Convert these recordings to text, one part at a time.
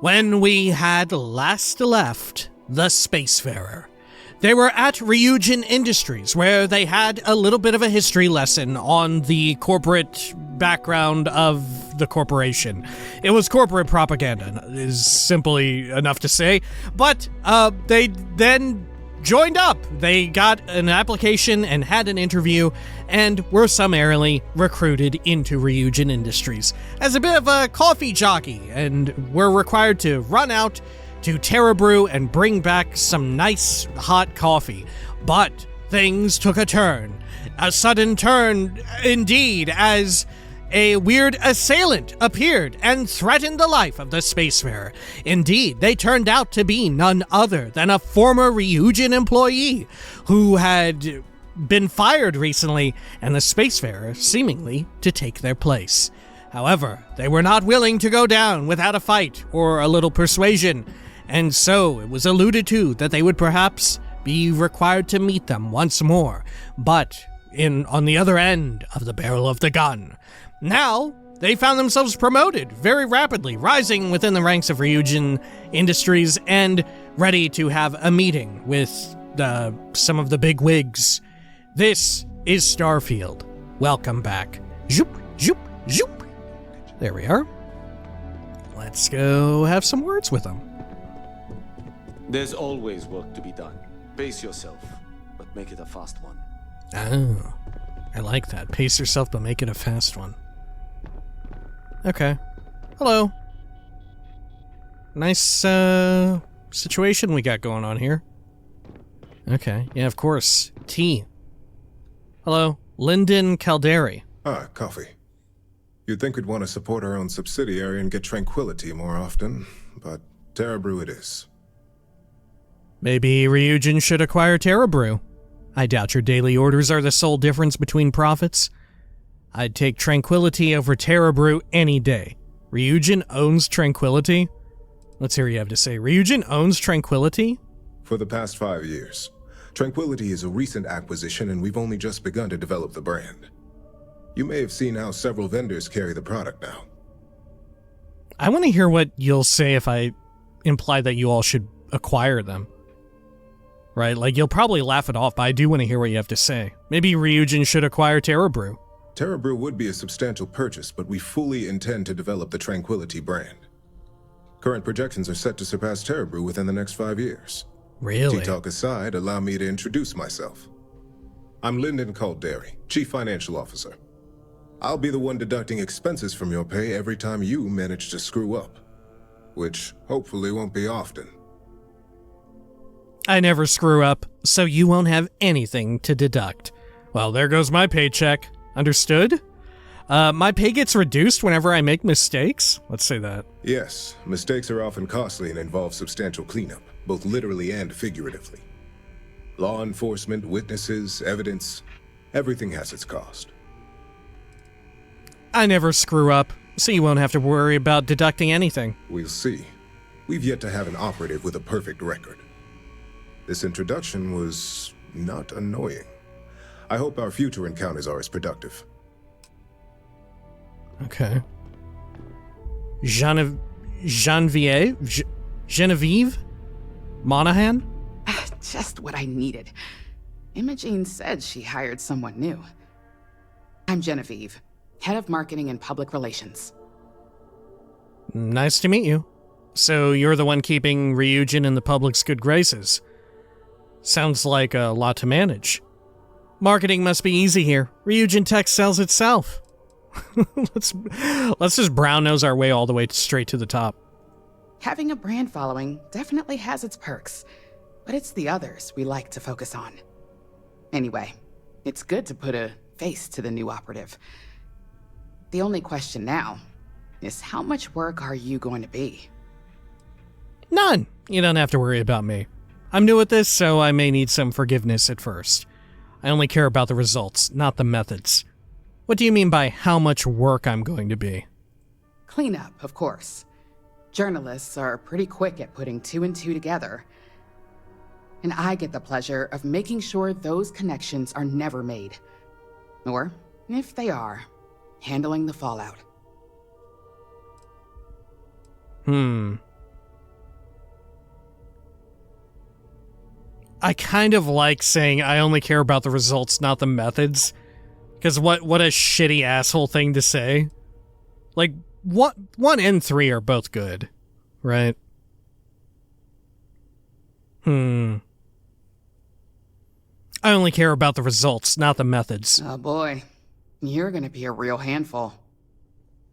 When we had last left the Spacefarer, they were at Ryujin Industries, where they had a little bit of a history lesson on the corporate background of the corporation. It was corporate propaganda, is simply enough to say, but they then joined up. They got an application and had an interview, and were summarily recruited into Ryujin Industries as a bit of a coffee jockey, and were required to run out to Terra Brew and bring back some nice hot coffee. But things took a turn. A sudden turn, indeed, as a weird assailant appeared and threatened the life of the Spacefarer. Indeed, they turned out to be none other than a former Ryujin employee who had been fired recently, and the Spacefarer seemingly to take their place. However, they were not willing to go down without a fight or a little persuasion, and so it was alluded to that they would perhaps be required to meet them once more, but on the other end of the barrel of the gun. Now, they found themselves promoted very rapidly, rising within the ranks of Ryujin Industries and ready to have a meeting with some of the big wigs. This is Starfield. Welcome back. Zoop, zoop, zoop. There we are. Let's go have some words with them. There's always work to be done. Pace yourself, but make it a fast one. Oh, I like that. Pace yourself, but make it a fast one. Okay. Hello. Nice, situation we got going on here. Okay. Yeah, of course. Tea. Hello. Lyndon Calderi. Ah, coffee. You'd think we'd want to support our own subsidiary and get tranquility more often, but Terra Brew it is. Maybe Ryujin should acquire Terra Brew. I doubt your daily orders are the sole difference between profits. I'd take Tranquility over Terra Brew any day. Ryujin owns Tranquility? Let's hear what you have to say. Ryujin owns Tranquility? For the past 5 years. Tranquility is a recent acquisition, and we've only just begun to develop the brand. You may have seen how several vendors carry the product now. I want to hear what you'll say if I imply that you all should acquire them. Right? Like, you'll probably laugh it off, but I do want to hear what you have to say. Maybe Ryujin should acquire Terra Brew. Terra Brew would be a substantial purchase, but we fully intend to develop the Tranquility brand. Current projections are set to surpass Terra Brew within the next 5 years. Really? Tea talk aside, allow me to introduce myself. I'm Lyndon Calderi, Chief Financial Officer. I'll be the one deducting expenses from your pay every time you manage to screw up. Which hopefully won't be often. I never screw up, so you won't have anything to deduct. Well, there goes my paycheck. Understood? My pay gets reduced whenever I make mistakes? Let's say that. Yes, mistakes are often costly and involve substantial cleanup, both literally and figuratively. Law enforcement, witnesses, evidence, everything has its cost. I never screw up, so you won't have to worry about deducting anything. We'll see. We've yet to have an operative with a perfect record. This introduction was not annoying. I hope our future encounters are as productive. Okay. Genevieve? Monahan? Just what I needed. Imogene said she hired someone new. I'm Genevieve, Head of Marketing and Public Relations. Nice to meet you. So you're the one keeping Ryujin in the public's good graces. Sounds like a lot to manage. Marketing must be easy here. Ryujin Tech sells itself. Let's just brown nose our way all the way straight to the top. Having a brand following definitely has its perks, but it's the others we like to focus on. Anyway, it's good to put a face to the new operative. The only question now is how much work are you going to be? None. You don't have to worry about me. I'm new at this, so I may need some forgiveness at first. I only care about the results, not the methods. What do you mean by how much work I'm going to be? Cleanup, of course. Journalists are pretty quick at putting 2 and 2 together. And I get the pleasure of making sure those connections are never made. Or, if they are, handling the fallout. I kind of like saying I only care about the results, not the methods. Because what a shitty asshole thing to say. Like, 1 and 3 are both good, right? I only care about the results, not the methods. Oh boy, you're gonna be a real handful.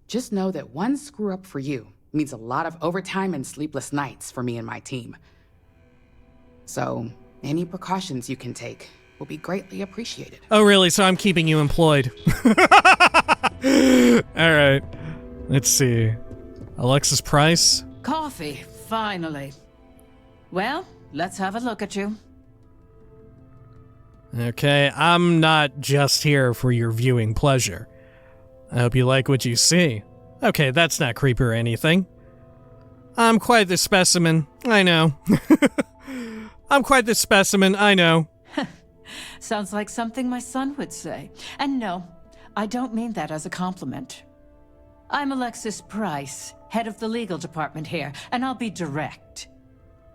Just know that one screw-up for you means a lot of overtime and sleepless nights for me and my team. So, any precautions you can take will be greatly appreciated. Oh, really? So I'm keeping you employed. Alright. Let's see. Alexis Price? Coffee, finally. Well, let's have a look at you. Okay, I'm not just here for your viewing pleasure. I hope you like what you see. Okay, that's not creepy or anything. I'm quite the specimen, I know. I'm quite the specimen, I know. Sounds like something my son would say. And no, I don't mean that as a compliment. I'm Alexis Price, head of the legal department here, and I'll be direct.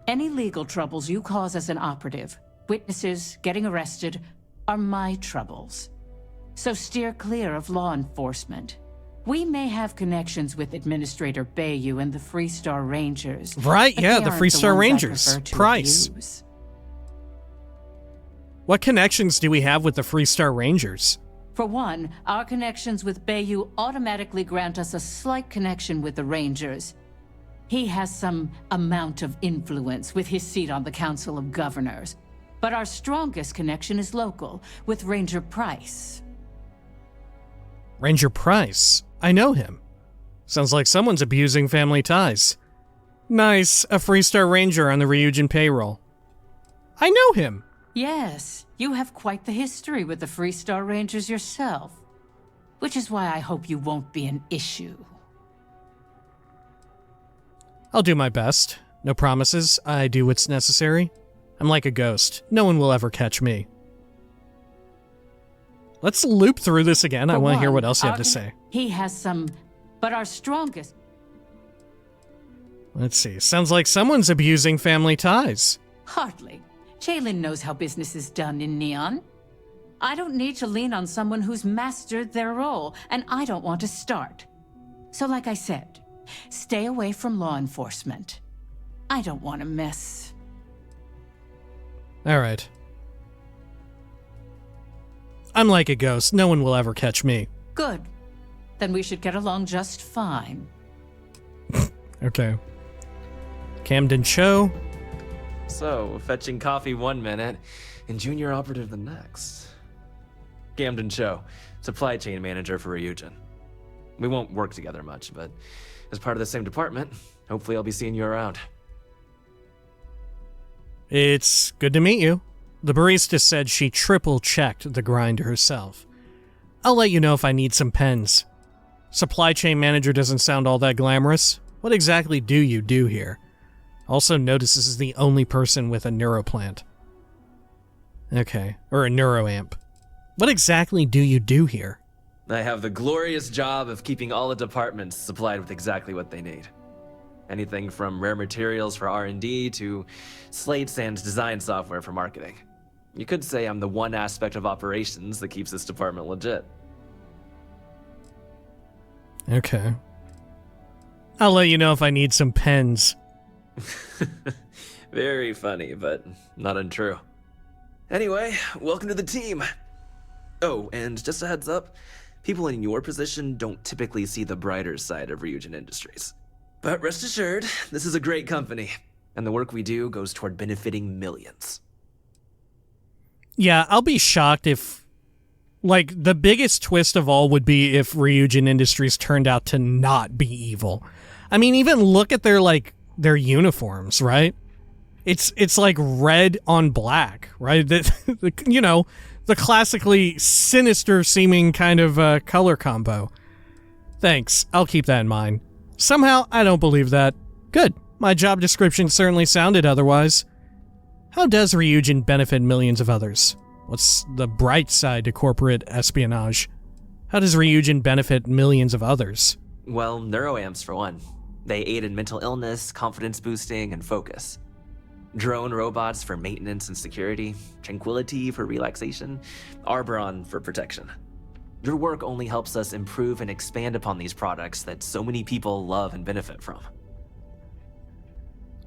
Any legal troubles you cause as an operative, witnesses, getting arrested, are my troubles. So steer clear of law enforcement. We may have connections with Administrator Bayou and the Freestar Rangers. Right, but yeah, they the aren't Freestar ones I Rangers. prefer to Price. abuse. What connections do we have with the Freestar Rangers? For one, our connections with Bayou automatically grant us a slight connection with the Rangers. He has some amount of influence with his seat on the Council of Governors. But our strongest connection is local, with Ranger Price. Ranger Price? I know him. Sounds like someone's abusing family ties. Nice, a Freestar Ranger on the Ryujin payroll. I know him. Yes, you have quite the history with the Freestar Rangers yourself. Which is why I hope you won't be an issue. I'll do my best. No promises. I do what's necessary. I'm like a ghost. No one will ever catch me. Let's loop through this again. I want to hear what else you have to say. He has some, but our strongest... Let's see. Sounds like someone's abusing family ties. Hardly. Jalen knows how business is done in Neon. I don't need to lean on someone who's mastered their role, and I don't want to start. So like I said, stay away from law enforcement. I don't want to mess. All right. I'm like a ghost. No one will ever catch me. Good. Then we should get along just fine. Okay. Camden Cho. So, fetching coffee 1 minute and junior operative the next. Camden Cho, supply chain manager for Ryujin. We won't work together much, but as part of the same department, hopefully I'll be seeing you around. It's good to meet you. The barista said she triple-checked the grind herself. I'll let you know if I need some pens. Supply chain manager doesn't sound all that glamorous. What exactly do you do here? Also notice this is the only person with a neuroplant. Okay, or a neuroamp. What exactly do you do here? I have the glorious job of keeping all the departments supplied with exactly what they need. Anything from rare materials for R&D to slates and design software for marketing. You could say I'm the one aspect of operations that keeps this department legit. Okay. I'll let you know if I need some pens. Very funny, but not untrue. Anyway, welcome to the team. Oh, and just a heads up, people in your position don't typically see the brighter side of Ryujin Industries. But rest assured, this is a great company, and the work we do goes toward benefiting millions. Yeah, I'll be shocked if... Like, the biggest twist of all would be if Ryujin Industries turned out to not be evil. I mean, even look at their uniforms, right? It's like red on black, right? You know, the classically sinister-seeming kind of color combo. Thanks, I'll keep that in mind. Somehow, I don't believe that. Good, my job description certainly sounded otherwise. How does Ryujin benefit millions of others? What's the bright side to corporate espionage? How does Ryujin benefit millions of others? Well, neuroamps for one. They aid in mental illness, confidence boosting, and focus. Drone robots for maintenance and security, tranquility for relaxation, Arbron for protection. Your work only helps us improve and expand upon these products that so many people love and benefit from.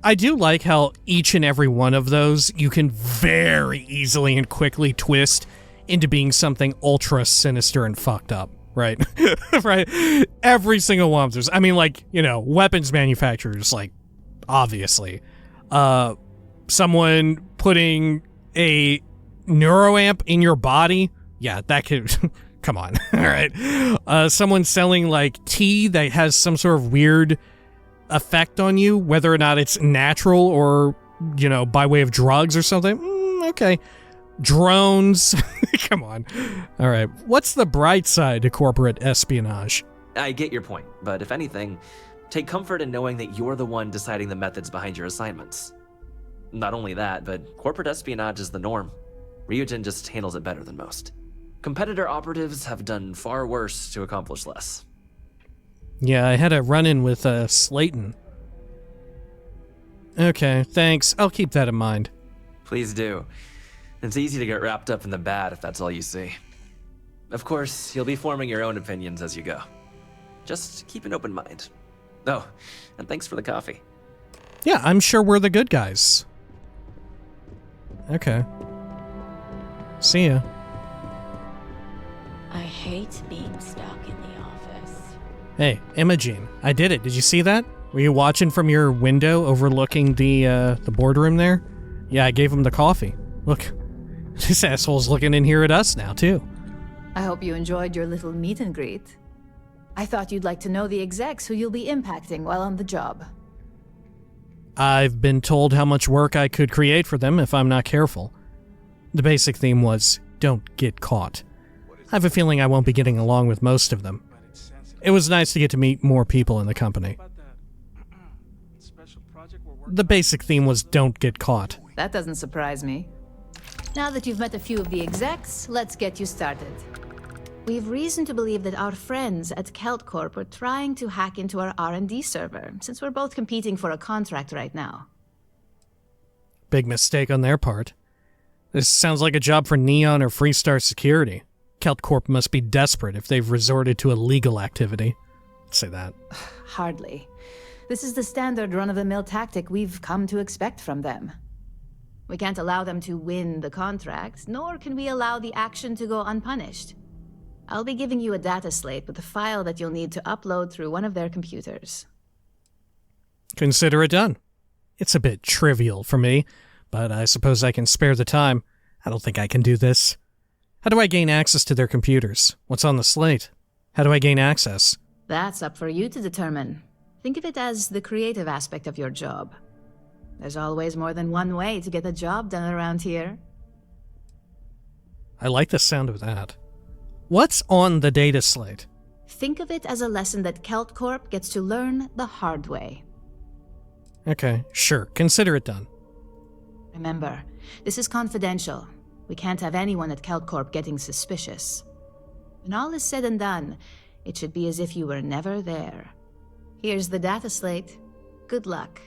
I do like how each and every one of those you can very easily and quickly twist into being something ultra sinister and fucked up, right? Right? Every single one of those. I mean, like, you know, weapons manufacturers, like, obviously. Someone putting a neuroamp in your body, yeah, that could... Come on, all right? Someone selling, like, tea that has some sort of weird effect on you, whether or not it's natural or, you know, by way of drugs or something. Okay. Drones. Come on. All right. What's the bright side to corporate espionage? I get your point, but if anything, take comfort in knowing that you're the one deciding the methods behind your assignments. Not only that, but corporate espionage is the norm. Ryujin just handles it better than most. Competitor operatives have done far worse to accomplish less. Yeah, I had a run-in with Slayton. Okay, thanks. I'll keep that in mind. Please do. It's easy to get wrapped up in the bad if that's all you see. Of course, you'll be forming your own opinions as you go. Just keep an open mind. Oh, and thanks for the coffee. Yeah, I'm sure we're the good guys. Okay. See ya. I hate being stuck in the office. Hey, Imogene, I did it. Did you see that? Were you watching from your window overlooking the boardroom there? Yeah, I gave him the coffee. Look, this asshole's looking in here at us now, too. I hope you enjoyed your little meet and greet. I thought you'd like to know the execs who you'll be impacting while on the job. I've been told how much work I could create for them if I'm not careful. The basic theme was, don't get caught. I have a feeling I won't be getting along with most of them. It was nice to get to meet more people in the company. The basic theme was don't get caught. That doesn't surprise me. Now that you've met a few of the execs, let's get you started. We've reason to believe that our friends at CeltCorp are trying to hack into our R&D server, since we're both competing for a contract right now. Big mistake on their part. This sounds like a job for Neon or Freestar Security. CeltCorp must be desperate if they've resorted to illegal activity. I'd say that. Hardly. This is the standard run-of-the-mill tactic we've come to expect from them. We can't allow them to win the contract, nor can we allow the action to go unpunished. I'll be giving you a data slate with a file that you'll need to upload through one of their computers. Consider it done. It's a bit trivial for me, but I suppose I can spare the time. I don't think I can do this. How do I gain access to their computers? What's on the slate? How do I gain access? That's up for you to determine. Think of it as the creative aspect of your job. There's always more than one way to get the job done around here. I like the sound of that. What's on the data slate? Think of it as a lesson that CeltCorp gets to learn the hard way. Okay, sure. Consider it done. Remember, this is confidential. We can't have anyone at CeltCorp getting suspicious. When all is said and done, it should be as if you were never there. Here's the data slate. Good luck.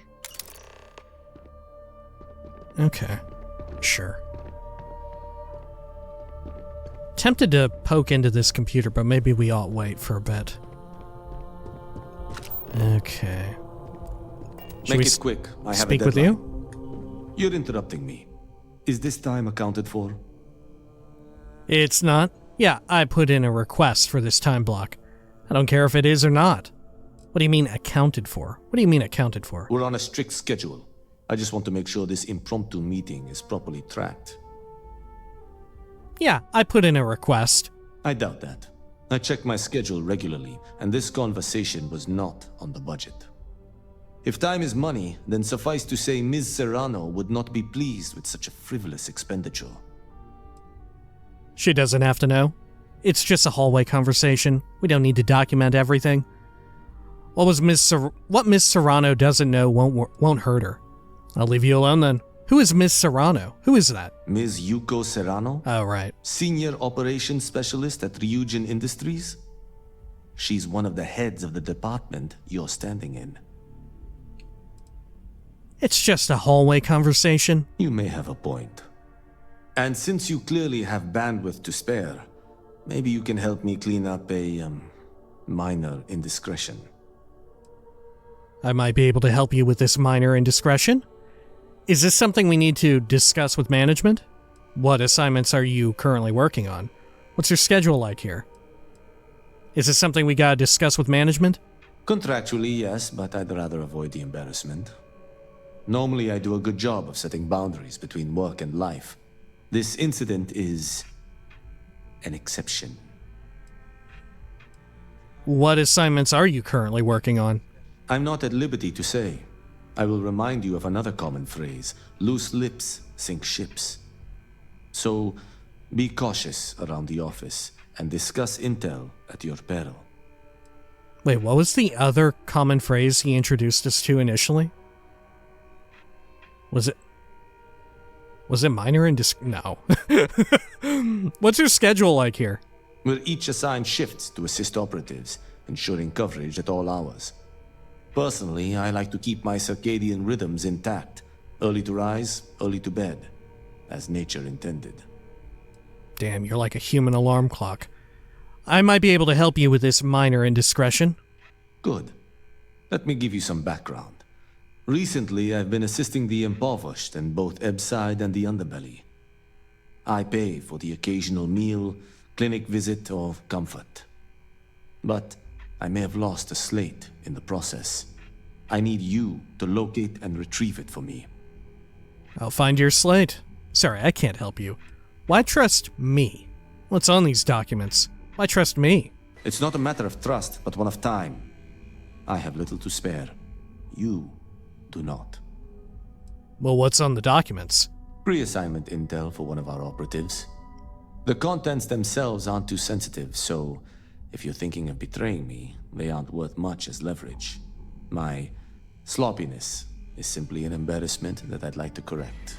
Okay, sure. Tempted to poke into this computer, but maybe we ought wait for a bit. Okay. Should Make we it quick. I have speak a with deadline. you? You're interrupting me. Is this time accounted for? It's not. Yeah, I put in a request for this time block. I don't care if it is or not. What do you mean accounted for? What do you mean accounted for? We're on a strict schedule. I just want to make sure this impromptu meeting is properly tracked. Yeah, I put in a request. I doubt that. I check my schedule regularly, and this conversation was not on the budget. If time is money, then suffice to say Ms. Serrano would not be pleased with such a frivolous expenditure. She doesn't have to know. It's just a hallway conversation. We don't need to document everything. What Miss Serrano doesn't know won't hurt her. I'll leave you alone then. Who is Miss Serrano? Who is that? Ms. Yuko Serrano? Oh, right. Senior Operations Specialist at Ryujin Industries? She's one of the heads of the department you're standing in. It's just a hallway conversation. You may have a point. And since you clearly have bandwidth to spare, maybe you can help me clean up a, minor indiscretion. I might be able to help you with this minor indiscretion. Is this something we need to discuss with management? What assignments are you currently working on? What's your schedule like here? Is this something we gotta discuss with management? Contractually, yes, but I'd rather avoid the embarrassment. Normally, I do a good job of setting boundaries between work and life. This incident is an exception. What assignments are you currently working on? I'm not at liberty to say. I will remind you of another common phrase: loose lips sink ships. So, be cautious around the office and discuss intel at your peril. Wait, what was the other common phrase he introduced us to initially? Was it minor no. What's your schedule like here? We're each assigned shifts to assist operatives, ensuring coverage at all hours. Personally, I like to keep my circadian rhythms intact. Early to rise, early to bed, as nature intended. Damn, you're like a human alarm clock. I might be able to help you with this minor indiscretion. Good. Let me give you some background. Recently, I've been assisting the impoverished in both Ebside and the Underbelly. I pay for the occasional meal, clinic visit, or comfort. But I may have lost a slate in the process. I need you to locate and retrieve it for me. I'll find your slate. Sorry, I can't help you. Why trust me? What's on these documents? Why trust me? It's not a matter of trust, but one of time. I have little to spare. You do not. Well, what's on the documents? Pre-assignment intel for one of our operatives. The contents themselves aren't too sensitive, so if you're thinking of betraying me, they aren't worth much as leverage. My sloppiness is simply an embarrassment that I'd like to correct.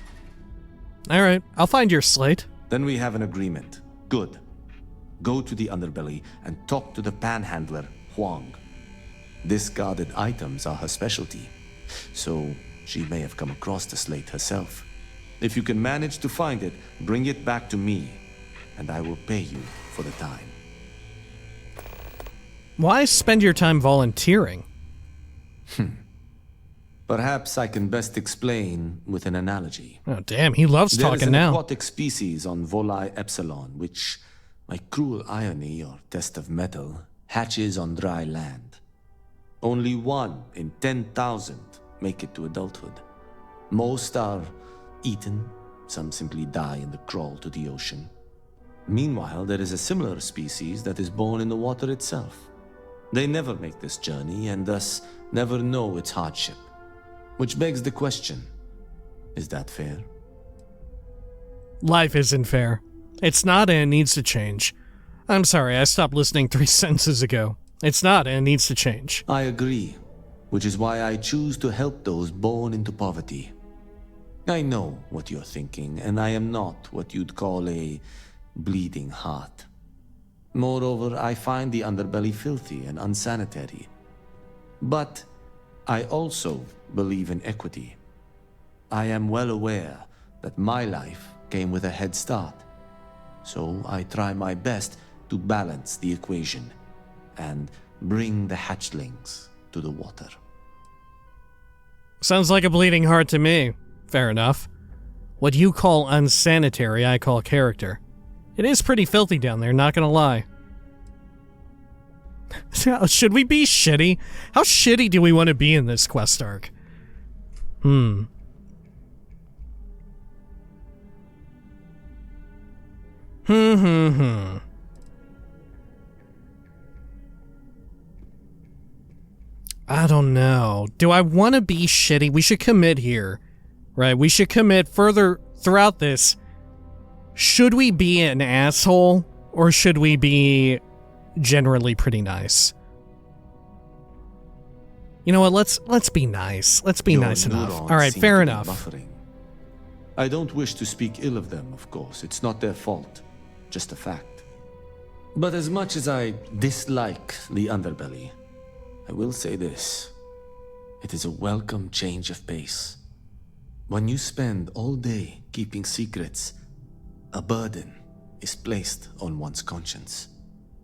Alright, I'll find your slate. Then we have an agreement. Good. Go to the Underbelly and talk to the panhandler, Huang. Discarded items are her specialty, so she may have come across the slate herself. If you can manage to find it, bring it back to me, and I will pay you for the time. Why spend your time volunteering? Perhaps I can best explain with an analogy. Oh, damn, he loves talking There is an now. aquatic species on Volai Epsilon, which, by cruel irony or test of metal, hatches on dry land. Only 1 in 10,000 make it to adulthood. Most are eaten, some simply die in the crawl to the ocean. Meanwhile, there is a similar species that is born in the water itself. They never make this journey and thus never know its hardship. Which begs the question, is that fair? Life isn't fair. It's not and it needs to change. I'm sorry, I stopped listening 3 sentences ago. It's not and it needs to change. I agree, which is why I choose to help those born into poverty. I know what you're thinking, and I am not what you'd call a bleeding heart. Moreover, I find the Underbelly filthy and unsanitary. But I also believe in equity. I am well aware that my life came with a head start, so I try my best to balance the equation and bring the hatchlings to the water. Sounds like a bleeding heart to me. Fair enough. What you call unsanitary, I call character. It is pretty filthy down there, not gonna lie. Should we be shitty? How shitty do we want to be in this quest arc? I don't know. Do I want to be shitty? We should commit here. Right, we should commit further throughout this. Should we be an asshole, or should we be generally pretty nice? You know what, let's be nice. Let's be nice enough. Alright, fair enough. Buffering. I don't wish to speak ill of them, of course. It's not their fault. Just a fact. But as much as I dislike the Underbelly, I will say this. It is a welcome change of pace. When you spend all day keeping secrets, a burden is placed on one's conscience.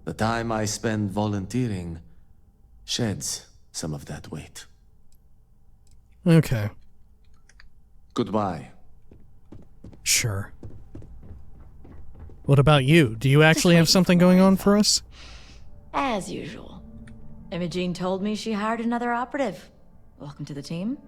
The time I spend volunteering sheds some of that weight. Okay. Goodbye. Sure. What about you? Do you actually have something going on for us? As usual. Imogene told me she hired another operative. Welcome to the team.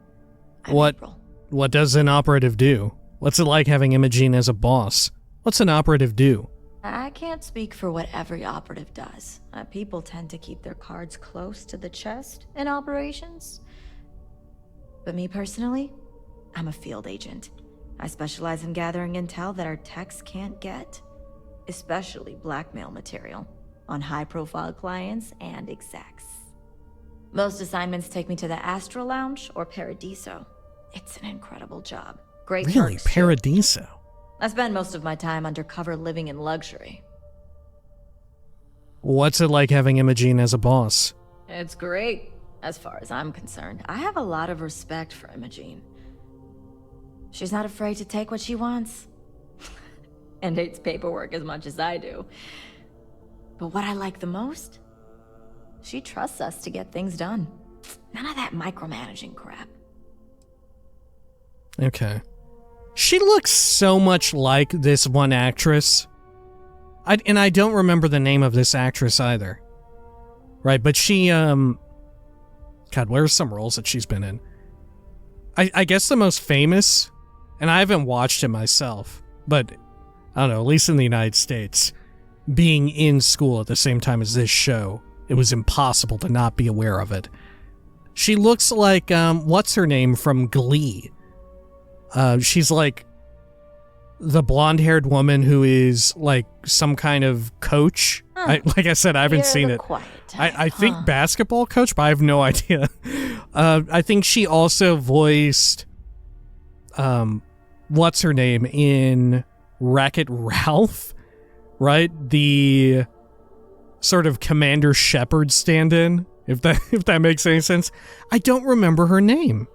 I'm April. What does an operative do? What's it like having Imogene as a boss? What's an operative do? I can't speak for what every operative does. People tend to keep their cards close to the chest in operations. But me personally, I'm a field agent. I specialize in gathering intel that our techs can't get, especially blackmail material, on high-profile clients and execs. Most assignments take me to the Astral Lounge or Paradiso. It's an incredible job. Great Really? perks, too. Paradiso? I spend most of my time undercover living in luxury. What's it like having Imogene as a boss? It's great, as far as I'm concerned. I have a lot of respect for Imogene. She's not afraid to take what she wants. And hates paperwork as much as I do. But what I like the most? She trusts us to get things done. None of that micromanaging crap. Okay. She looks so much like this one actress. And I don't remember the name of this actress either. Right, but she, God, what are some roles that she's been in? I guess the most famous, and I haven't watched it myself, but I don't know, at least in the United States, being in school at the same time as this show, it was impossible to not be aware of it. She looks like, what's her name from Glee? She's like the blonde-haired woman who is like some kind of coach. Like I said, I haven't seen it. I think basketball coach, but I have no idea. I think she also voiced, what's her name in Wreck-It Ralph, right? The sort of Commander Shepard stand-in, if that makes any sense. I don't remember her name.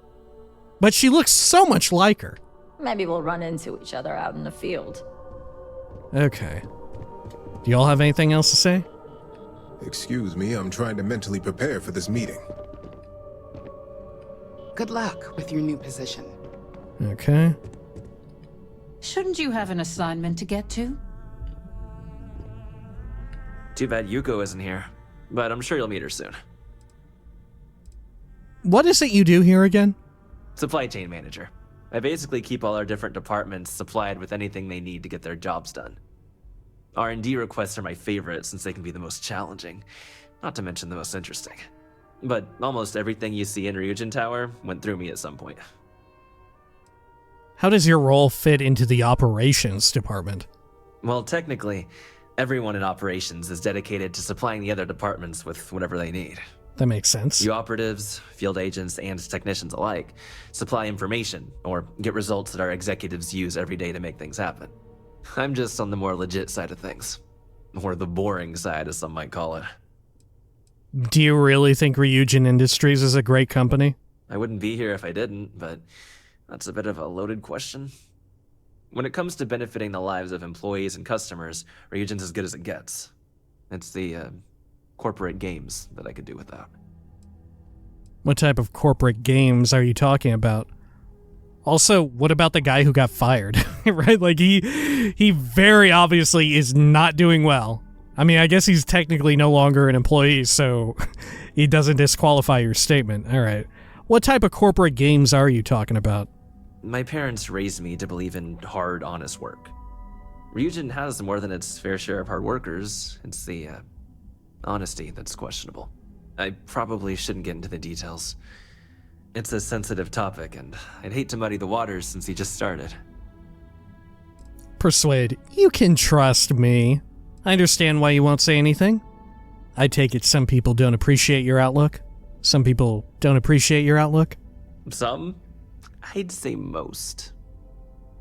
But she looks so much like her. Maybe we'll run into each other out in the field. Okay. Do y'all have anything else to say? Excuse me, I'm trying to mentally prepare for this meeting. Good luck with your new position. Okay. Shouldn't you have an assignment to get to? Too bad Yuko isn't here, but I'm sure you'll meet her soon. What is it you do here again? Supply chain manager. I basically keep all our different departments supplied with anything they need to get their jobs done. R&D requests are my favorite since they can be the most challenging, not to mention the most interesting. But almost everything you see in Ryujin Tower went through me at some point. How does your role fit into the operations department? Well, technically, everyone in operations is dedicated to supplying the other departments with whatever they need. That makes sense. You operatives, field agents, and technicians alike supply information or get results that our executives use every day to make things happen. I'm just on the more legit side of things. Or the boring side, as some might call it. Do you really think Ryujin Industries is a great company? I wouldn't be here if I didn't, but that's a bit of a loaded question. When it comes to benefiting the lives of employees and customers, Ryujin's as good as it gets. It's the, corporate games that I could do without. What type of corporate games are you talking about? Also, what about the guy who got fired? Right? Like, he very obviously is not doing well. I mean, I guess he's technically no longer an employee, so he doesn't disqualify your statement. All right. What type of corporate games are you talking about? My parents raised me to believe in hard, honest work. Ryujin has more than its fair share of hard workers. It's the, honesty that's questionable. I probably shouldn't get into the details. It's a sensitive topic, and I'd hate to muddy the waters since he just started. Persuade, you can trust me. I understand why you won't say anything. I take it some people don't appreciate your outlook. Some people don't appreciate your outlook. Some? I'd say most.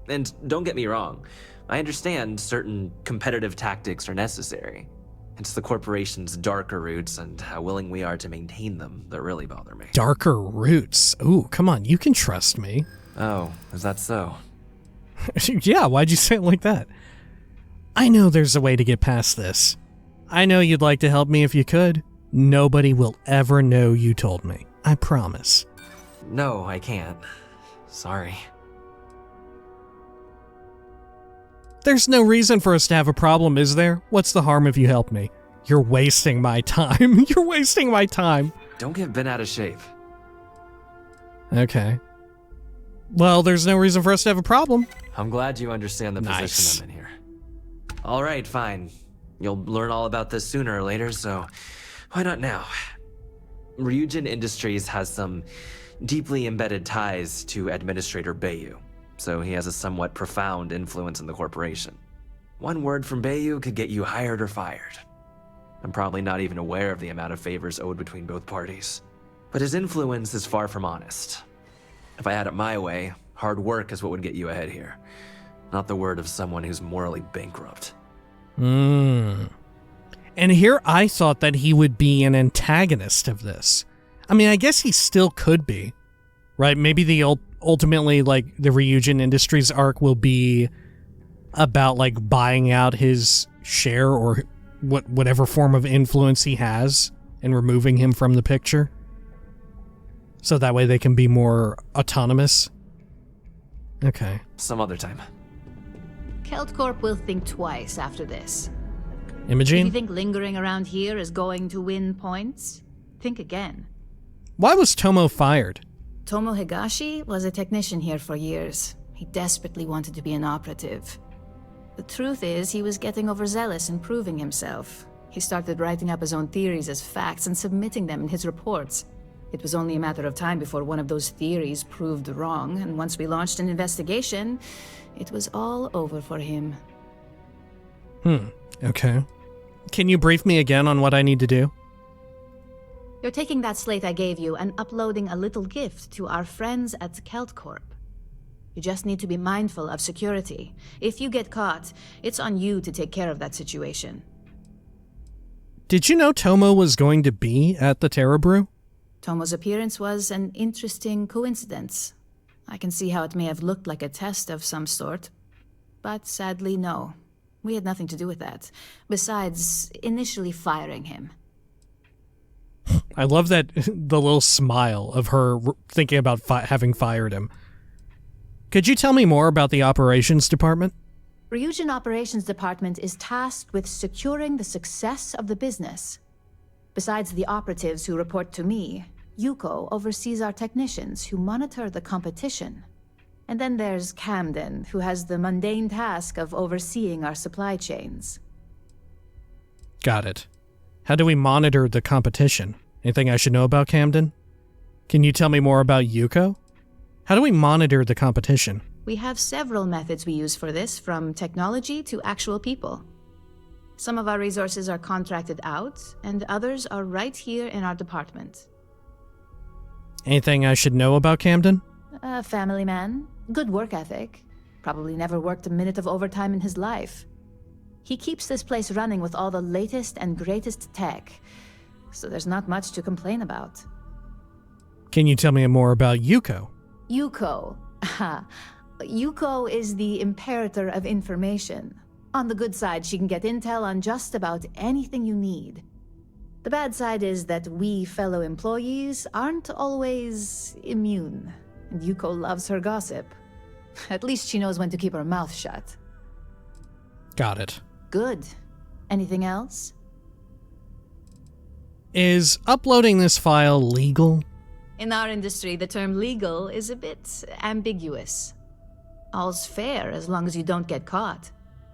And don't get me wrong, I understand certain competitive tactics are necessary. It's the corporation's darker roots and how willing we are to maintain them that really bother me. Darker roots? Ooh, come on, you can trust me. Oh, is that so? Yeah, why'd you say it like that? I know there's a way to get past this. I know you'd like to help me if you could. Nobody will ever know you told me. I promise. No, I can't. Sorry. There's no reason for us to have a problem, is there? What's the harm if you help me? You're wasting my time. You're wasting my time. Don't get bent out of shape. Okay. Well, there's no reason for us to have a problem. I'm glad you understand the position I'm in here. All right, fine. You'll learn all about this sooner or later, so why not now? Ryujin Industries has some deeply embedded ties to Administrator Bayu, so he has a somewhat profound influence in the corporation. One word from Bayu could get you hired or fired. I'm probably not even aware of the amount of favors owed between both parties. But his influence is far from honest. If I had it my way, hard work is what would get you ahead here, not the word of someone who's morally bankrupt. And here I thought that he would be an antagonist of this. I mean, I guess he still could be, right? Maybe ultimately, like, the Ryujin Industries arc will be about, like, buying out his share or whatever form of influence he has and removing him from the picture. So that way they can be more autonomous. Okay. Some other time. CeltCorp will think twice after this. Imogene? If you think lingering around here is going to win points, think again. Why was Tomo fired? Tomo Higashi was a technician here for years. He desperately wanted to be an operative. The truth is, he was getting overzealous in proving himself. He started writing up his own theories as facts and submitting them in his reports. It was only a matter of time before one of those theories proved wrong, and once we launched an investigation, it was all over for him. Okay. Can you brief me again on what I need to do? You're taking that slate I gave you and uploading a little gift to our friends at CeltCorp. You just need to be mindful of security. If you get caught, it's on you to take care of that situation. Did you know Tomo was going to be at the Terra Brew? Tomo's appearance was an interesting coincidence. I can see how it may have looked like a test of some sort. But sadly, no. We had nothing to do with that, besides initially firing him. I love that the little smile of her thinking about having fired him. Could you tell me more about the operations department? Ryujin Operations Department is tasked with securing the success of the business. Besides the operatives who report to me, Yuko oversees our technicians who monitor the competition. And then there's Camden, who has the mundane task of overseeing our supply chains. Got it. How do we monitor the competition? Anything I should know about Camden? Can you tell me more about Yuko? How do we monitor the competition? We have several methods we use for this, from technology to actual people. Some of our resources are contracted out, and others are right here in our department. Anything I should know about Camden? A family man, good work ethic, probably never worked a minute of overtime in his life. He keeps this place running with all the latest and greatest tech, so there's not much to complain about. Can you tell me more about Yuko? Yuko. Yuko is the imperator of information. On the good side, she can get intel on just about anything you need. The bad side is that we fellow employees aren't always immune, and Yuko loves her gossip. At least she knows when to keep her mouth shut. Got it. Good. Anything else? Is uploading this file legal? In our industry, the term legal is a bit ambiguous. All's fair as long as you don't get caught.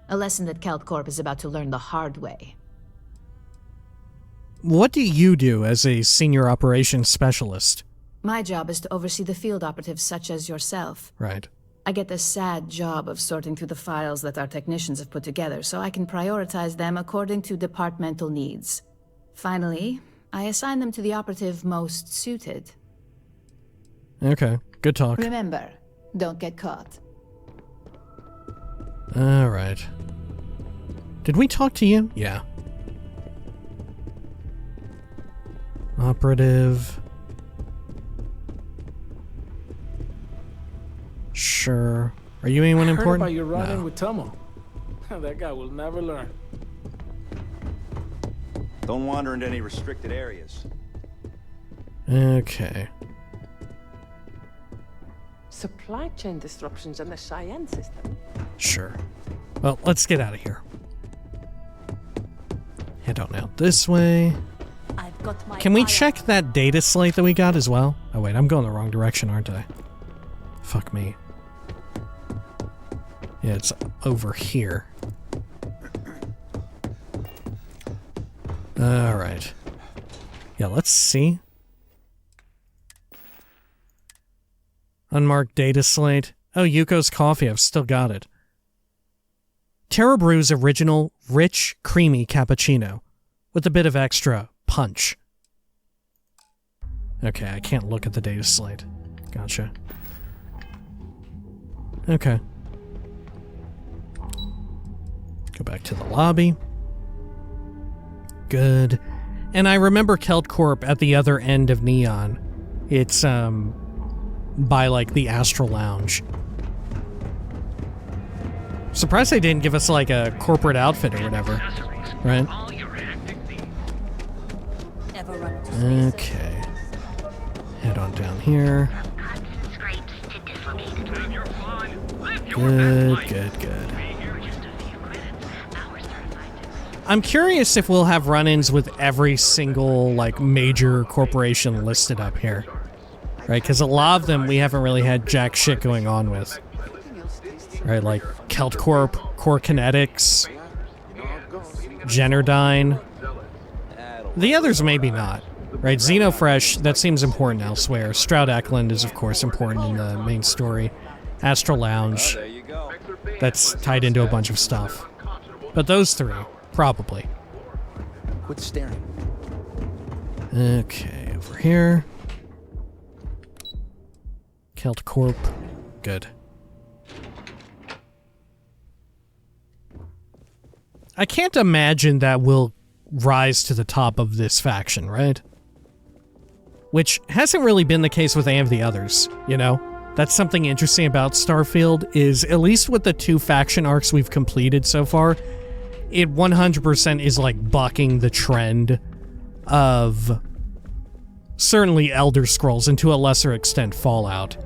A lesson that CeltCorp is about to learn the hard way. What do you do as a senior operations specialist? My job is to oversee the field operatives such as yourself. Right. I get the sad job of sorting through the files that our technicians have put together so I can prioritize them according to departmental needs. Finally, I assign them to the operative most suited. Okay, good talk. Remember, don't get caught. Alright. Did we talk to you? Yeah. Operative. Sure. Are you anyone Heard important? about your run-in No. with Tomo. That guy will never learn. Don't wander into any restricted areas. Okay. Supply chain disruptions in the Cheyenne system. Sure. Well, let's get out of here. Head on out this way. I've got my Can we eye check that data slate that we got as well? Oh wait, I'm going the wrong direction, aren't I? Fuck me. Yeah, it's over here. Alright. Yeah, let's see. Unmarked data slate. Oh, Yuko's coffee, I've still got it. Terra Brew's original, rich, creamy cappuccino. With a bit of extra punch. Okay, I can't look at the data slate. Gotcha. Okay. Go back to the lobby. Good. And I remember CeltCorp at the other end of Neon. It's, by, like, the Astral Lounge. Surprised they didn't give us, like, a corporate outfit or whatever. Right? Okay. Head on down here. Good. I'm curious if we'll have run-ins with every single, like, major corporation listed up here. Right, because a lot of them we haven't really had jack shit going on with. Right, like CeltCorp, Core Kinetics, Generdyne. The others maybe not. Right, Xenofresh, that seems important elsewhere. Stroud Eklund is of course important in the main story. Astral Lounge, that's tied into a bunch of stuff. But those three, probably. Quit staring. Okay, over here. CeltCorp, good. I can't imagine that will rise to the top of this faction, right? Which hasn't really been the case with any of the others, you know? That's something interesting about Starfield, is at least with the 2 faction arcs we've completed so far, it 100% is like bucking the trend of certainly Elder Scrolls, and to a lesser extent Fallout,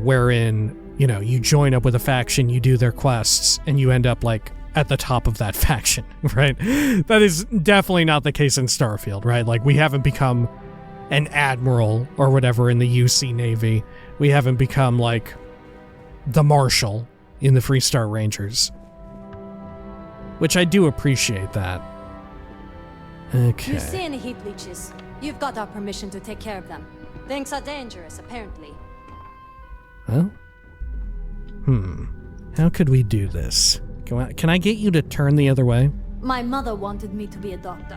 wherein, you know, you join up with a faction, you do their quests, and you end up like at the top of that faction, right? That is definitely not the case in Starfield, right? Like, we haven't become an admiral or whatever in the UC Navy. We haven't become, like, the Marshal in the Freestar Rangers. Which I do appreciate that. Okay. You see any heat leeches? You've got our permission to take care of them. Things are dangerous, apparently. Well? How could we do this? Can I get you to turn the other way? My mother wanted me to be a doctor.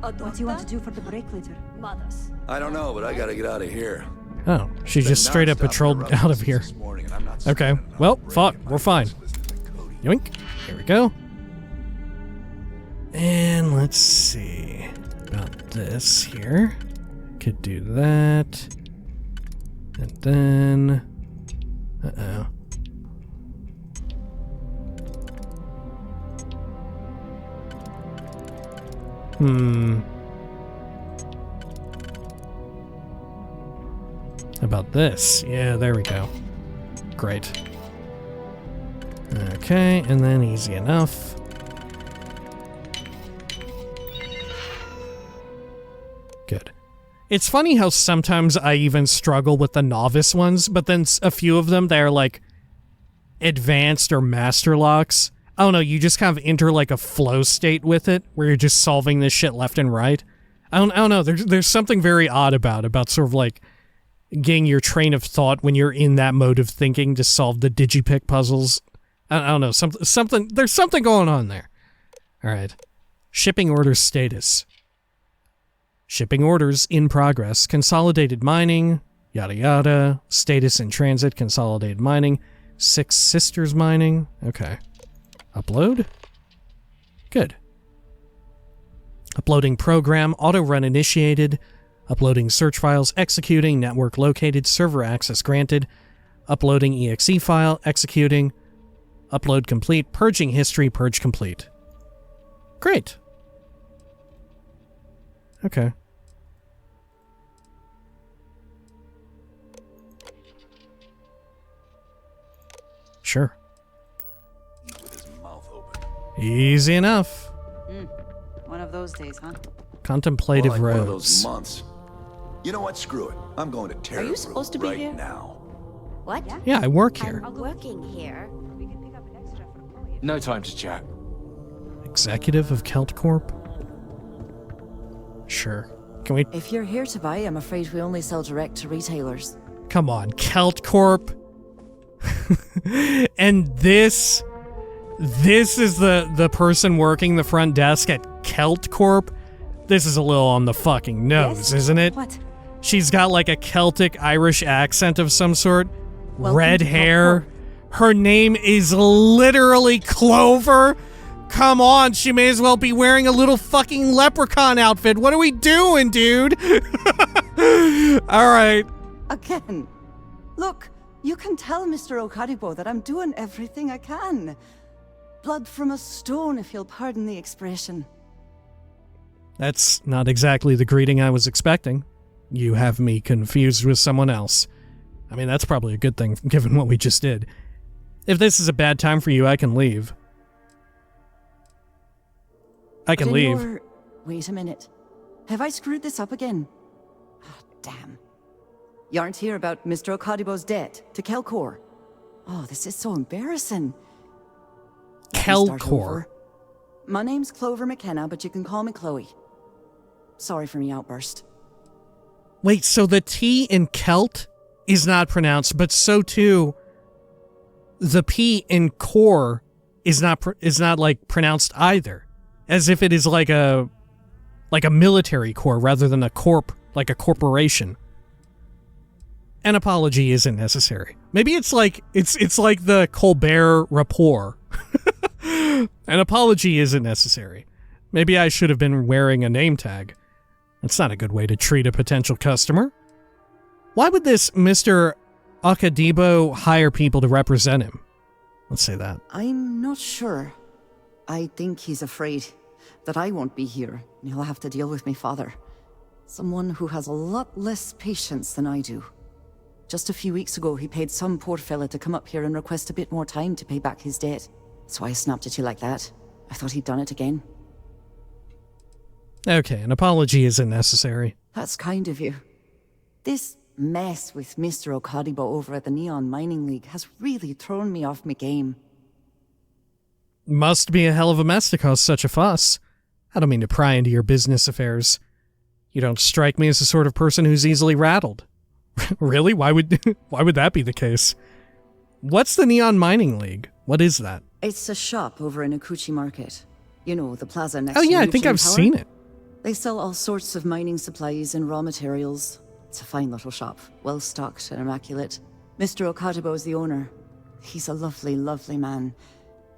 What do you want to do for the break later? Mothers. I don't know, but I gotta get out of here. Oh, she just straight up patrolled out of here. Okay, well, fuck, we're fine. Yoink. Here we go. And let's see about this here. Could do that. And then... Uh-oh. How about this? Yeah, there we go. Great. Okay, and then easy enough. Good. It's funny how sometimes I even struggle with the novice ones, but then a few of them, they're like advanced or master locks. I don't know, you just kind of enter like a flow state with it, where you're just solving this shit left and right. I don't know, there's something very odd about sort of like getting your train of thought when you're in that mode of thinking to solve the digipick puzzles. I don't know, there's something going on there. Alright. Shipping order status. Shipping orders in progress. Consolidated mining. Yada yada. Status in transit. Consolidated mining. Six Sisters mining. Okay. Upload. Good. Uploading program. Auto run initiated. Uploading search files. Executing. Network located. Server access granted. Uploading exe file, executing, upload complete, purging history, purge complete. Great. Okay. Sure. Easy enough. One of those days, huh? Contemplative More like robes. one of those months. You know what? Screw it. I'm going to Terra. Are you supposed to be right here? now. What? Yeah, I work here. I'm working here. No time to chat. Executive of CeltCorp? Sure. Can we... If you're here to buy, I'm afraid we only sell direct to retailers. Come on, CeltCorp. And this is the person working the front desk at CeltCorp? This is a little on the fucking nose, Yes? isn't it? What? She's got like a Celtic Irish accent of some sort. Welcome Red to hair. Her name is literally Clover. Come on, she may as well be wearing a little fucking leprechaun outfit. What are we doing, dude? All right. Again. Look, you can tell Mr. Okaribo that I'm doing everything I can. Blood from a stone, if you'll pardon the expression. That's not exactly the greeting I was expecting. You have me confused with someone else. I mean, that's probably a good thing, given what we just did. If this is a bad time for you, I can leave. I can leave. Wait a minute. Have I screwed this up again? Oh, damn. You aren't here about Mr. Okadibo's debt to CeltCorp. Oh, this is so embarrassing. Let me start CeltCorp. over. My name's Clover McKenna, but you can call me Chloe. Sorry for me outburst. Wait, so the T in Celt is not pronounced, but so too the P in core is not like pronounced either, as if it is like a military corps rather than a corp, like a corporation. An apology isn't necessary. Maybe it's like the Colbert Report. An apology isn't necessary. Maybe I should have been wearing a name tag. That's not a good way to treat a potential customer. Why would this Mr. Okadibo hire people to represent him? Let's say that. I'm not sure. I think he's afraid that I won't be here and he'll have to deal with my father. Someone who has a lot less patience than I do. Just a few weeks ago, he paid some poor fella to come up here and request a bit more time to pay back his debt. So I snapped at you like that. I thought he'd done it again. Okay, an apology isn't necessary. That's kind of you. This mess with Mr. Okadibo over at the Neon Mining League has really thrown me off my game. Must be a hell of a mess to cause such a fuss. I don't mean to pry into your business affairs. You don't strike me as the sort of person who's easily rattled. Really? Why would that be the case? What's the Neon Mining League? What is that? It's a shop over in Akuchi Market. You know, the plaza next to Oh yeah, I think Ryujin I've Tower? seen it. They sell all sorts of mining supplies and raw materials. It's a fine little shop, well stocked and immaculate. Mr. Okadibo is the owner. He's a lovely, lovely man,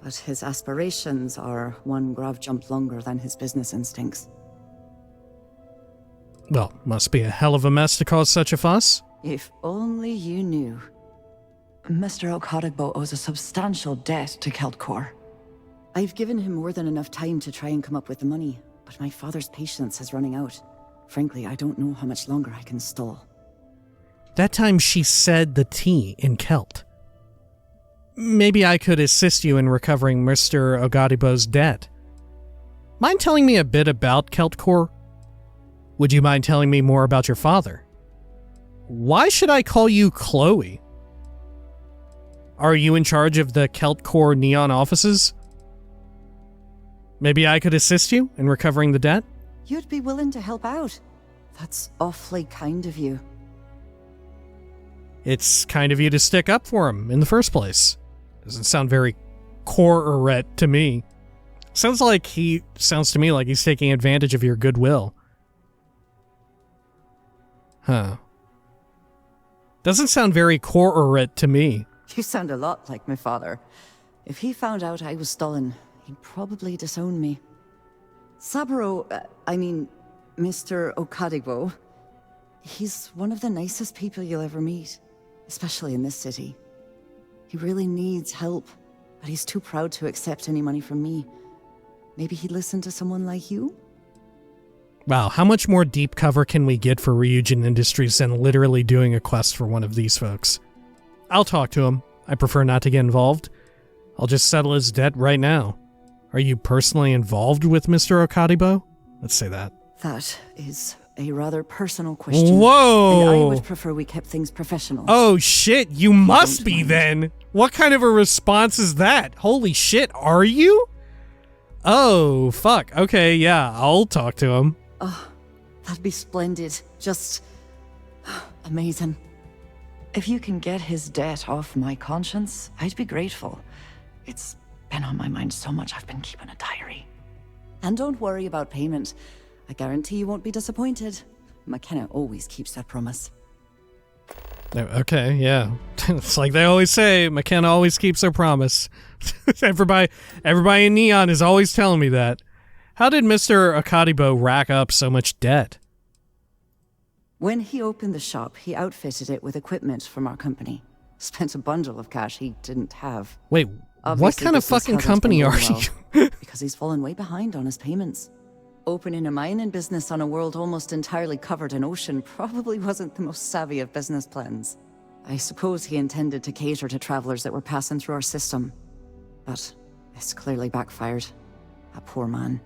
but his aspirations are one grav jump longer than his business instincts. Well, must be a hell of a mess to cause such a fuss. If only you knew. Mr. Okadibo owes a substantial debt to CeltCorp. I've given him more than enough time to try and come up with the money, but my father's patience is running out. Frankly, I don't know how much longer I can stall. That time she said the T in Celt. Maybe I could assist you in recovering Mr. Okadibo's debt. Mind telling me a bit about CeltCorp? Would you mind telling me more about your father? Why should I call you Chloe? Are you in charge of the CeltCorp Neon offices? Maybe I could assist you in recovering the debt? You'd be willing to help out. That's awfully kind of you. It's kind of you to stick up for him in the first place. Doesn't sound very Cororette to me. Sounds to me like he's taking advantage of your goodwill. Huh. Doesn't sound very Cororette to me. You sound a lot like my father. If he found out I was stolen, he'd probably disown me. Mr. Okadibo, he's one of the nicest people you'll ever meet. especially in this city. He really needs help, but he's too proud to accept any money from me. Maybe he'd listen to someone like you? Wow, how much more deep cover can we get for Ryujin Industries than literally doing a quest for one of these folks? I'll talk to him. I prefer not to get involved. I'll just settle his debt right now. Are you personally involved with Mr. Okadibo? Let's say that. That is a rather personal question. Whoa! And I would prefer we kept things professional. Oh shit, you must be then. What kind of a response is that? Holy shit, are you? Oh, fuck. Okay, yeah, I'll talk to him. Oh, that'd be splendid. Just amazing. If you can get his debt off my conscience, I'd be grateful. It's been on my mind so much I've been keeping a diary. And don't worry about payment. I guarantee you won't be disappointed. McKenna always keeps that promise. Okay, yeah. It's like they always say, McKenna always keeps her promise. Everybody in Neon is always telling me that. How did Mr. Okadibo rack up so much debt? When he opened the shop, he outfitted it with equipment from our company. Spent a bundle of cash he didn't have. Wait, Obviously, what kind of business fucking hasn't company been are going you? well, because he's fallen way behind on his payments. Opening a mining business on a world almost entirely covered in ocean probably wasn't the most savvy of business plans. I suppose he intended to cater to travelers that were passing through our system. But it's clearly backfired. A poor man.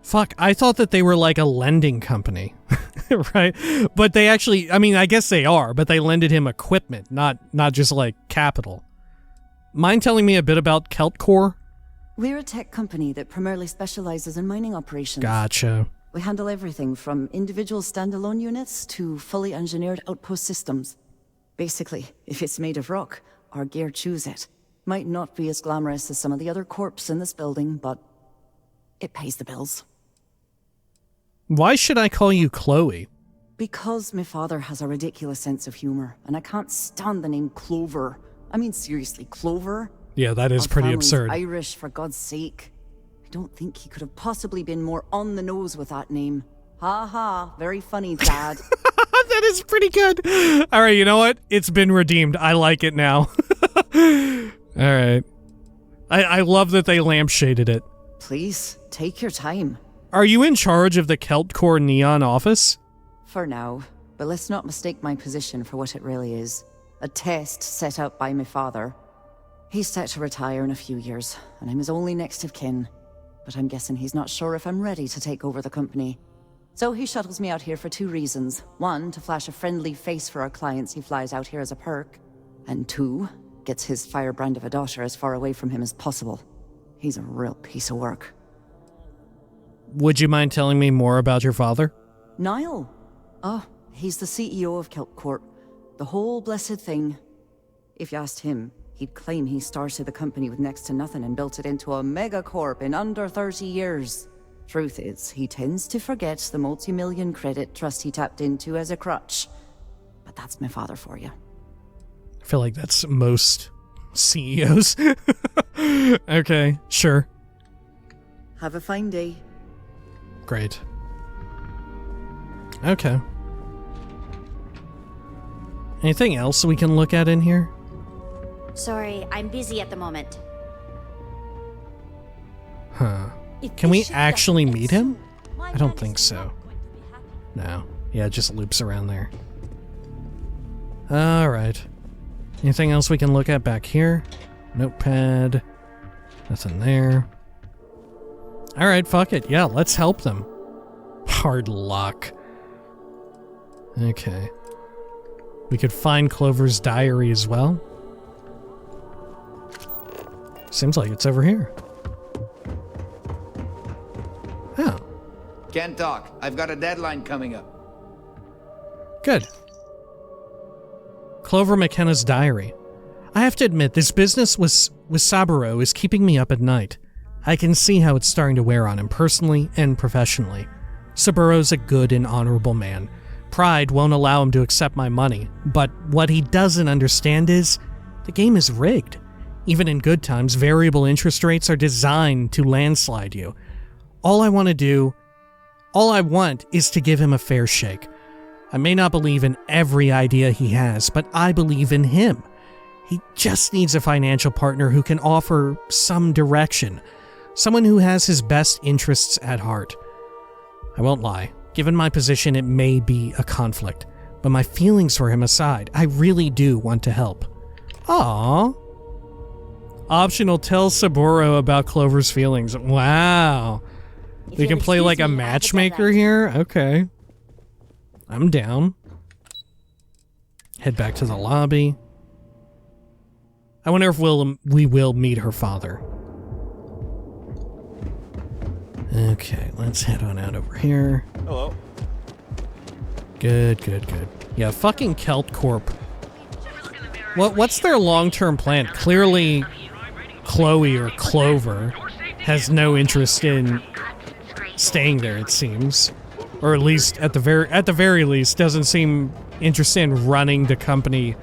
Fuck, I thought that they were like a lending company, right? But they actually, I mean, I guess they are, but they lended him equipment, not just like capital. Mind telling me a bit about CeltCorp? We're a tech company that primarily specializes in mining operations. Gotcha. We handle everything from individual standalone units to fully engineered outpost systems. Basically, if it's made of rock, our gear chews it. Might not be as glamorous as some of the other corps in this building, but it pays the bills. Why should I call you Chloe? Because my father has a ridiculous sense of humor, and I can't stand the name Clover. I mean, seriously, Clover? Yeah, that is Our pretty family's absurd. Irish, for God's sake. I don't think he could have possibly been more on the nose with that name. Ha ha, very funny, Dad. That is pretty good. All right, you know what? It's been redeemed. I like it now. All right. I love that they lampshaded it. Please, take your time. Are you in charge of the CeltCorp Neon office? For now, but let's not mistake my position for what it really is. A test set out by my father. He's set to retire in a few years, and I'm his only next of kin. But I'm guessing he's not sure if I'm ready to take over the company. So he shuttles me out here for two reasons. One, to flash a friendly face for our clients he flies out here as a perk. And two, gets his firebrand of a daughter as far away from him as possible. He's a real piece of work. Would you mind telling me more about your father? Niall. Oh, he's the CEO of CeltCorp. The whole blessed thing. If you asked him, he'd claim he started the company with next to nothing and built it into a megacorp in under 30 years. Truth is, he tends to forget the multi-million credit trust he tapped into as a crutch. But that's my father for you. I feel like that's most CEOs. Okay, sure. Have a fine day. Great. Okay. Anything else we can look at in here? Sorry, I'm busy at the moment. Huh. Can we actually meet him? I don't think so. No. Yeah, it just loops around there. Alright. Anything else we can look at back here? Notepad. Nothing there. Alright, fuck it. Yeah, let's help them. Hard luck. Okay. We could find Clover's diary as well. Seems like it's over here. Oh. Can't talk. I've got a deadline coming up. Good. Clover McKenna's diary. I have to admit, this business with Saburo is keeping me up at night. I can see how it's starting to wear on him personally and professionally. Saburo's a good and honorable man. Pride won't allow him to accept my money, but what he doesn't understand is, the game is rigged. Even in good times, variable interest rates are designed to landslide you. All I want is to give him a fair shake. I may not believe in every idea he has, but I believe in him. He just needs a financial partner who can offer some direction. Someone who has his best interests at heart. I won't lie. Given my position, it may be a conflict. But my feelings for him aside, I really do want to help. Aww. Optional, tell Saburo about Clover's feelings. Wow. We can play like a matchmaker here? Okay. I'm down. Head back to the lobby. I wonder if we will meet her father. Okay, let's head on out over here. Hello. Good. Yeah, fucking CeltCorp. What's their long-term plan? Clearly, Chloe or Clover has no interest in staying there, it seems. Or at least, at the very least, doesn't seem interested in running the company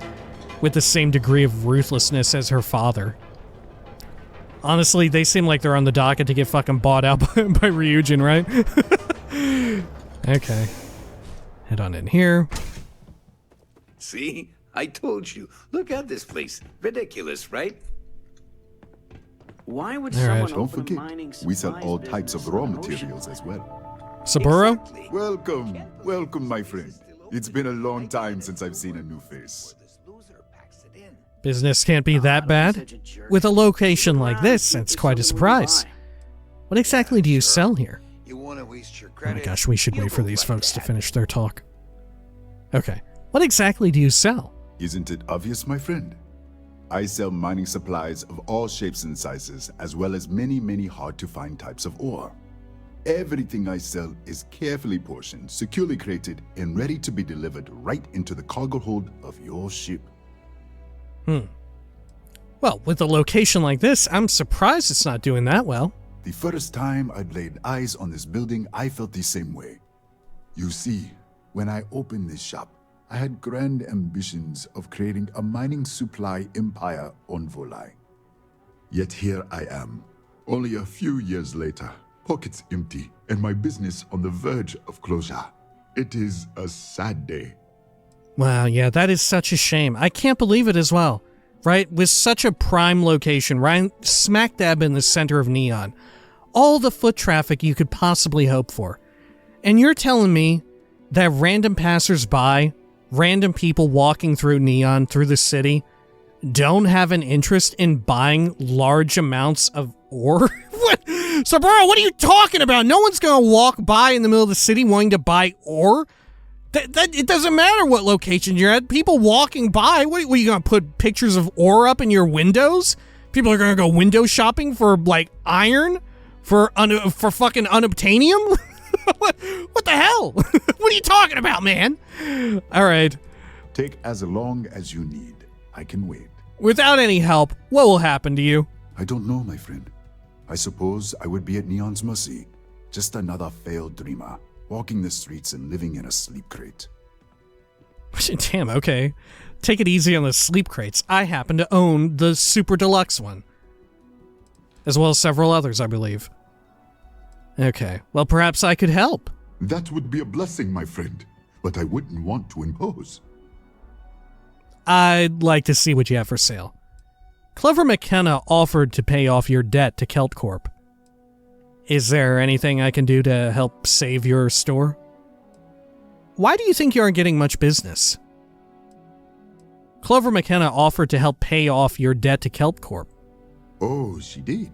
with the same degree of ruthlessness as her father. Honestly, they seem like they're on the docket to get fucking bought out by Ryujin, right? Okay. Head on in here. See? I told you. Look at this place. Ridiculous, right? Why would someone Don't forget, we sell all types of raw materials as well. Saburo? Welcome, my friend. It's been a long time since I've seen a new face. Business can't be that bad. With a location like this, it's quite a surprise. What exactly do you sell here? Oh my gosh, we should wait for these folks to finish their talk. Okay, what exactly do you sell? Isn't it obvious, my friend? I sell mining supplies of all shapes and sizes, as well as many hard-to-find types of ore. Everything I sell is carefully portioned, securely crated, and ready to be delivered right into the cargo hold of your ship. Well, with a location like this, I'm surprised it's not doing that well. The first time I laid eyes on this building, I felt the same way. You see, when I opened this shop, I had grand ambitions of creating a mining supply empire on Volai. Yet here I am, only a few years later, pockets empty, and my business on the verge of closure. It is a sad day. Wow, yeah, that is such a shame. I can't believe it as well, right? With such a prime location, right smack dab in the center of Neon. All the foot traffic you could possibly hope for. And you're telling me that random passersby, random people walking through Neon, through the city, don't have an interest in buying large amounts of ore? What? Saburo, what are you talking about? No one's gonna walk by in the middle of the city wanting to buy ore? It doesn't matter what location you're at. People walking by, what are you gonna put pictures of ore up in your windows? People are gonna go window shopping for, like, iron? For fucking unobtainium? What the hell? What are you talking about, man? All right. Take as long as you need. I can wait. Without any help, what will happen to you? I don't know, my friend. I suppose I would be at Neon's mercy. Just another failed dreamer, walking the streets and living in a sleep crate. Damn, okay. Take it easy on the sleep crates. I happen to own the super deluxe one. As well as several others, I believe. Okay, well, perhaps I could help. That would be a blessing, my friend, but I wouldn't want to impose. I'd like to see what you have for sale. Clever McKenna offered to pay off your debt to CeltCorp. Is there anything I can do to help save your store? Why do you think you aren't getting much business? Clever McKenna offered to help pay off your debt to CeltCorp. Oh, she did.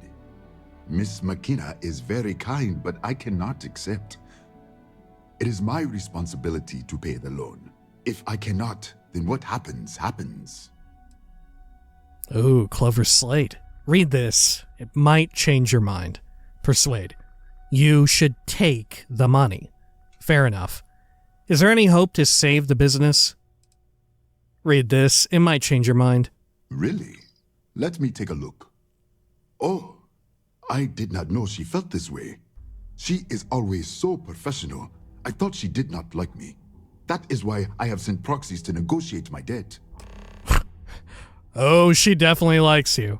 Miss McKenna is very kind, but I cannot accept. It is my responsibility to pay the loan. If I cannot, then what happens, happens. Ooh, clever slate. Read this. It might change your mind. Persuade. You should take the money. Fair enough. Is there any hope to save the business? Read this. It might change your mind. Really? Let me take a look. Oh, I did not know she felt this way. She is always so professional. I thought she did not like me. That is why I have sent proxies to negotiate my debt. Oh, she definitely likes you.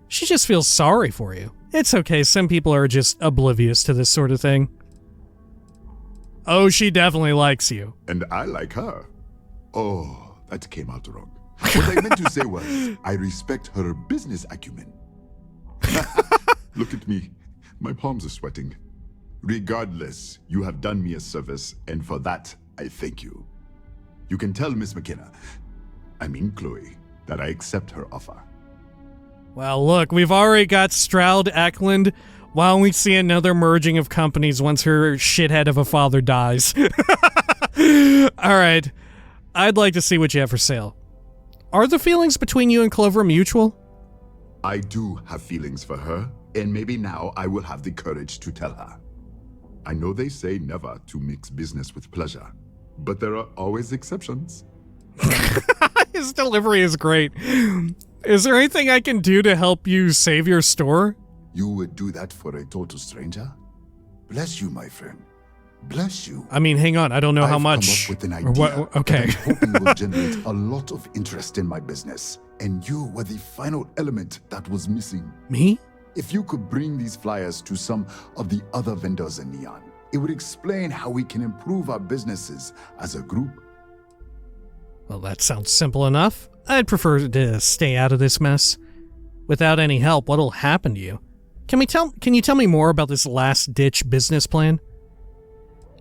She just feels sorry for you. It's okay, some people are just oblivious to this sort of thing. Oh, she definitely likes you. And I like her. Oh, that came out wrong. What I meant to say was, I respect her business acumen. Look at me. My palms are sweating. Regardless, you have done me a service, and for that, I thank you. You can tell Miss McKenna, I mean Chloe, that I accept her offer. Well, look, we've already got Stroud Eklund. Why don't we see another merging of companies once her shithead of a father dies? All right. I'd like to see what you have for sale. Are the feelings between you and Clover mutual? I do have feelings for her, and maybe now I will have the courage to tell her. I know they say never to mix business with pleasure, but there are always exceptions. His delivery is great. Is there anything I can do to help you save your store? You would do that for a total stranger? Bless you, my friend. Bless you. I mean, hang on. I don't know how I've much. Come up with an idea or what, okay. that I'm hoping will generate a lot of interest in my business, and you were the final element that was missing. Me? If you could bring these flyers to some of the other vendors in Neon, it would explain how we can improve our businesses as a group. Well, that sounds simple enough. I'd prefer to stay out of this mess. Without any help, what'll happen to you? Can you tell me more about this last-ditch business plan?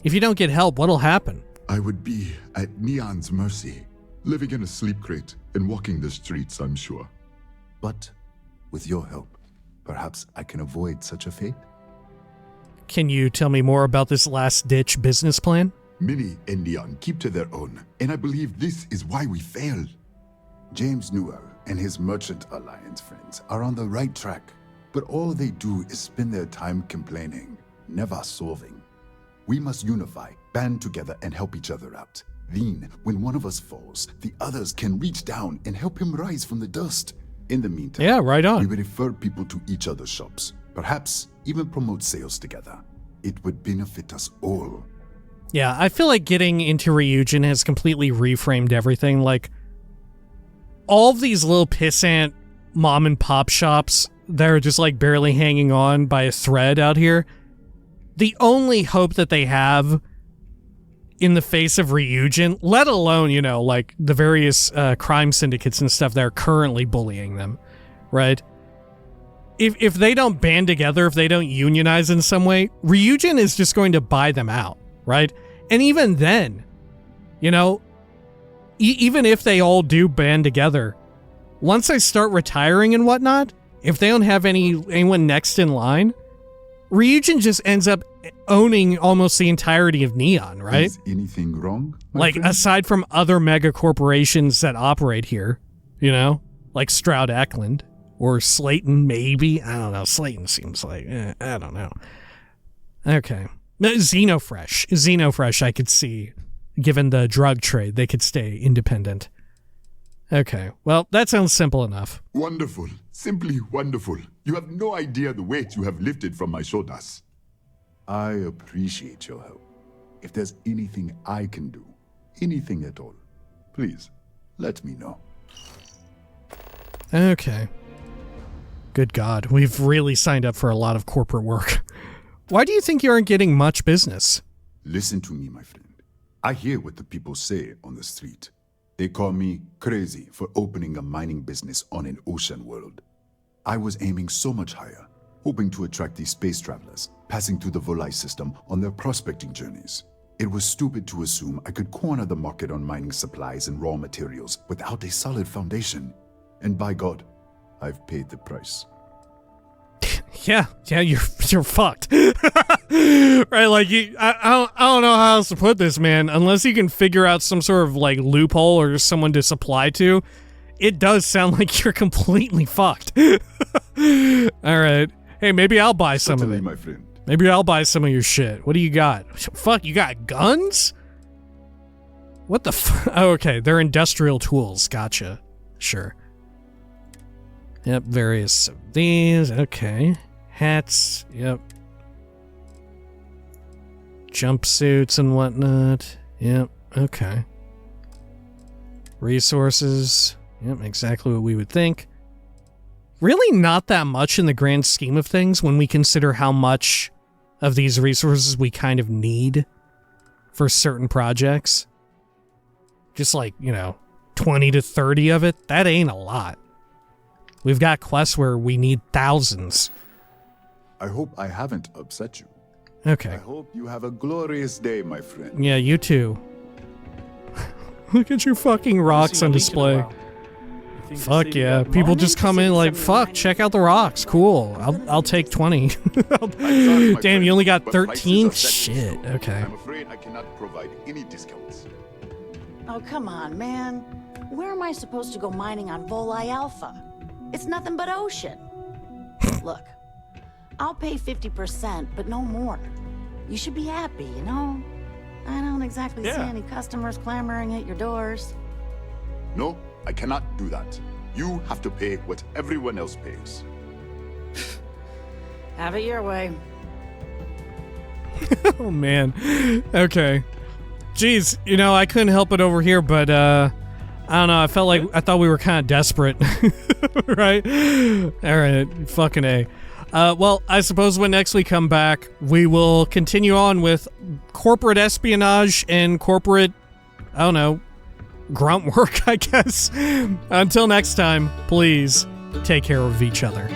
If you don't get help, what'll happen? I would be at Neon's mercy, living in a sleep crate and walking the streets, I'm sure. But with your help, perhaps I can avoid such a fate? Can you tell me more about this last-ditch business plan? Minnie and Neon keep to their own, and I believe this is why we failed. James Newell and his Merchant Alliance friends are on the right track, but all they do is spend their time complaining, never solving. We must unify, band together, and help each other out. Then, when one of us falls, the others can reach down and help him rise from the dust. In the meantime, yeah, right on. We would refer people to each other's shops, perhaps even promote sales together. It would benefit us all. Yeah, I feel like getting into Ryujin has completely reframed everything. Like, all of these little pissant mom and pop shops that are just like barely hanging on by a thread out here, the only hope that they have in the face of Ryujin, let alone, like the various crime syndicates and stuff that are currently bullying them, right? If they don't band together, if they don't unionize in some way, Ryujin is just going to buy them out, right? And even then, even if they all do band together, once I start retiring and whatnot, if they don't have anyone next in line, Ryujin just ends up owning almost the entirety of Neon, right? Is anything wrong? Like, friend? aside from other mega corporations that operate here, like Stroud Eklund or Slayton, maybe. I don't know. Slayton seems like, I don't know. Okay. Xenofresh, I could see. Given the drug trade, they could stay independent. Okay, well, that sounds simple enough. Wonderful. Simply wonderful. You have no idea the weight you have lifted from my shoulders. I appreciate your help. If there's anything I can do, anything at all, please, let me know. Okay. Good God, we've really signed up for a lot of corporate work. Why do you think you aren't getting much business? Listen to me, my friend. I hear what the people say on the street. They call me crazy for opening a mining business on an ocean world. I was aiming so much higher, hoping to attract these space travelers, passing through the Volai system on their prospecting journeys. It was stupid to assume I could corner the market on mining supplies and raw materials without a solid foundation. And by God, I've paid the price. Yeah, you're fucked. Right, like, I don't know how else to put this, man. Unless you can figure out some sort of, like, loophole or someone to supply to, it does sound like you're completely fucked. Alright. Hey, maybe I'll buy some of it. My friend. Maybe I'll buy some of your shit. What do you got? Fuck, you got guns? What the Oh, okay, they're industrial tools. Gotcha. Sure. Yep, various of these. Okay. Hats. Yep. Jumpsuits and whatnot. Yep. Okay. Resources. Yep, exactly what we would think. Really not that much in the grand scheme of things when we consider how much of these resources we kind of need. for certain projects. Just like, 20 to 30 of it. That ain't a lot. We've got quests where we need thousands. I hope I haven't upset you. Okay. I hope you have a glorious day, my friend. Yeah, you too. Look at your fucking rocks on display. Fuck yeah. People just come in like, fuck, check out the rocks. Cool. I'll take 20. Damn, you only got 13? Shit. Okay. I'm afraid I cannot provide any discounts. Oh, come on, man. Where am I supposed to go mining on Volii Alpha? It's nothing but ocean. Look, I'll pay 50%, but no more. You should be happy, you know? I don't exactly see any customers clamoring at your doors. No, I cannot do that. You have to pay what everyone else pays. Have it your way. Oh, man. Okay. Jeez, I couldn't help it over here, but, I don't know, I thought we were kind of desperate. Right? Alright, fucking A. Well, I suppose when next we come back, we will continue on with corporate espionage and corporate, I don't know, grunt work, I guess. Until next time, please take care of each other.